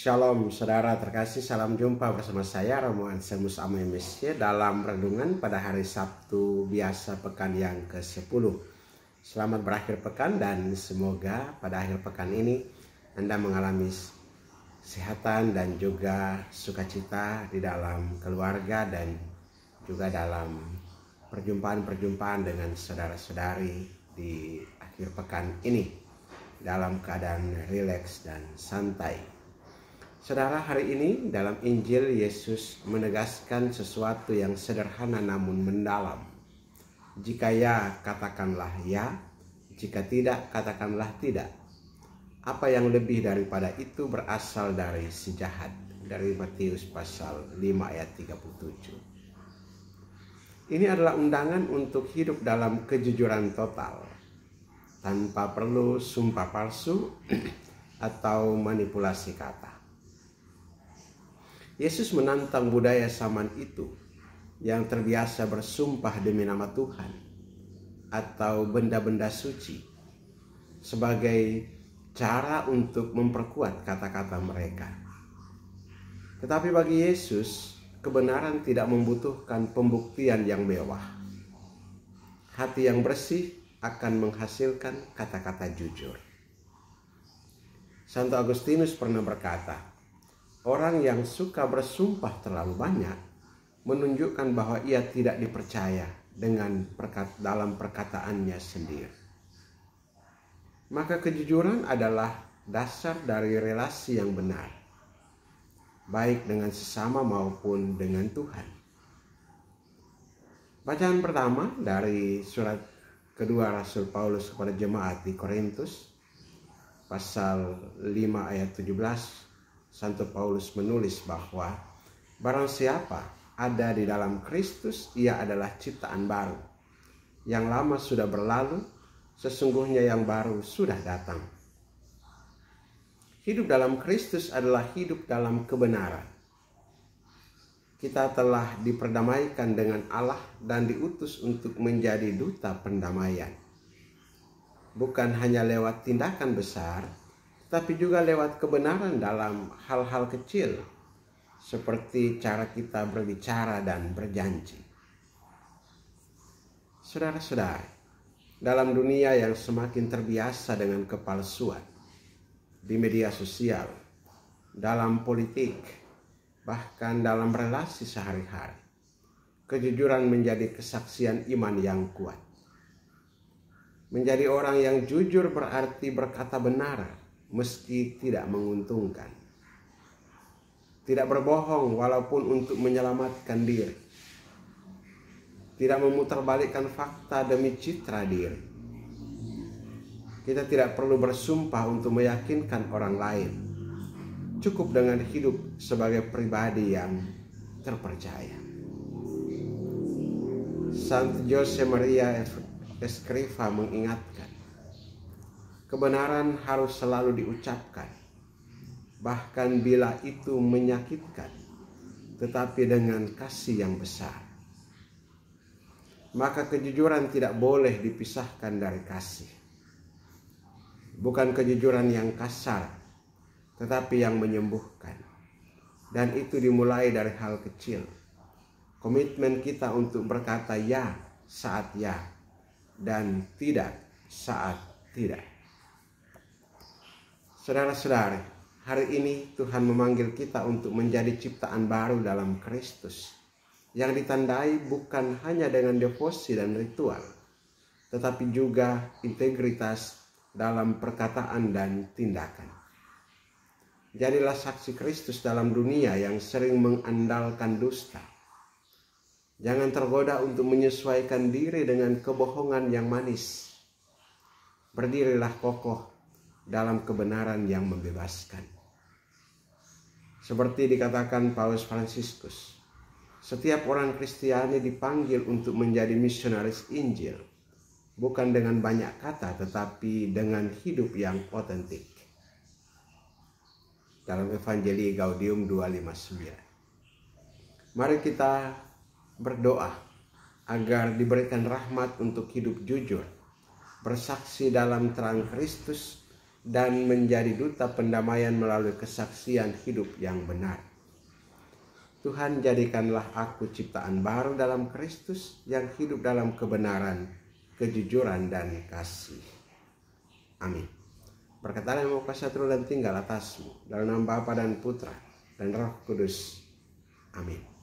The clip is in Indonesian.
Shalom saudara terkasih, salam jumpa bersama saya Romo Anselmus Amemesye dalam renungan pada hari Sabtu biasa pekan yang ke-10. Selamat berakhir pekan dan semoga pada akhir pekan ini Anda mengalami kesehatan dan juga sukacita di dalam keluarga dan juga dalam perjumpaan-perjumpaan dengan saudara-saudari di akhir pekan ini dalam keadaan rileks dan santai. Saudara, hari ini dalam Injil Yesus menegaskan sesuatu yang sederhana namun mendalam. Jika ya, katakanlah ya. Jika tidak, katakanlah tidak. Apa yang lebih daripada itu berasal dari si jahat. Dari Matius pasal 5 ayat 37. Ini adalah undangan untuk hidup dalam kejujuran total, tanpa perlu sumpah palsu atau manipulasi kata. Yesus menantang budaya zaman itu yang terbiasa bersumpah demi nama Tuhan atau benda-benda suci sebagai cara untuk memperkuat kata-kata mereka. Tetapi bagi Yesus, kebenaran tidak membutuhkan pembuktian yang mewah. Hati yang bersih akan menghasilkan kata-kata jujur. Santo Agustinus pernah berkata, orang yang suka bersumpah terlalu banyak menunjukkan bahwa ia tidak dipercaya dalam perkataannya sendiri. Maka kejujuran adalah dasar dari relasi yang benar, baik dengan sesama maupun dengan Tuhan. Bacaan pertama dari surat kedua Rasul Paulus kepada jemaat di Korintus, pasal 5 ayat 17, Santo Paulus menulis bahwa barang siapa ada di dalam Kristus, ia adalah ciptaan baru. Yang lama sudah berlalu, sesungguhnya yang baru sudah datang. Hidup dalam Kristus adalah hidup dalam kebenaran. Kita telah diperdamaikan dengan Allah dan diutus untuk menjadi duta pendamaian. Bukan hanya lewat tindakan besar, tapi juga lewat kebenaran dalam hal-hal kecil, seperti cara kita berbicara dan berjanji. Saudara-saudari, dalam dunia yang semakin terbiasa dengan kepalsuan, di media sosial, dalam politik, bahkan dalam relasi sehari-hari, kejujuran menjadi kesaksian iman yang kuat. Menjadi orang yang jujur berarti berkata benar, meski tidak menguntungkan. Tidak berbohong walaupun untuk menyelamatkan diri. Tidak memutarbalikkan fakta demi citra diri. Kita tidak perlu bersumpah untuk meyakinkan orang lain. Cukup dengan hidup sebagai pribadi yang terpercaya. Santo Jose Maria Escriva mengingatkan, kebenaran harus selalu diucapkan, bahkan bila itu menyakitkan, tetapi dengan kasih yang besar. Maka kejujuran tidak boleh dipisahkan dari kasih. Bukan kejujuran yang kasar, tetapi yang menyembuhkan. Dan itu dimulai dari hal kecil. Komitmen kita untuk berkata ya saat ya, dan tidak saat tidak. Saudara-saudari, hari ini Tuhan memanggil kita untuk menjadi ciptaan baru dalam Kristus, yang ditandai bukan hanya dengan devosi dan ritual, tetapi juga integritas dalam perkataan dan tindakan. Jadilah saksi Kristus dalam dunia yang sering mengandalkan dusta. Jangan tergoda untuk menyesuaikan diri dengan kebohongan yang manis. Berdirilah kokoh dalam kebenaran yang membebaskan. Seperti dikatakan Paus Fransiskus, setiap orang Kristiani dipanggil untuk menjadi misionaris Injil, bukan dengan banyak kata tetapi dengan hidup yang otentik. Dalam Evangelii Gaudium 259. Mari kita berdoa agar diberikan rahmat untuk hidup jujur, bersaksi dalam terang Kristus dan menjadi duta pendamaian melalui kesaksian hidup yang benar. Tuhan, jadikanlah aku ciptaan baru dalam Kristus yang hidup dalam kebenaran, kejujuran, dan kasih. Amin. Berkat Allah yang Maha Kuasa turun dan tinggal atasmu, dalam nama Bapa dan Putra dan Roh Kudus. Amin.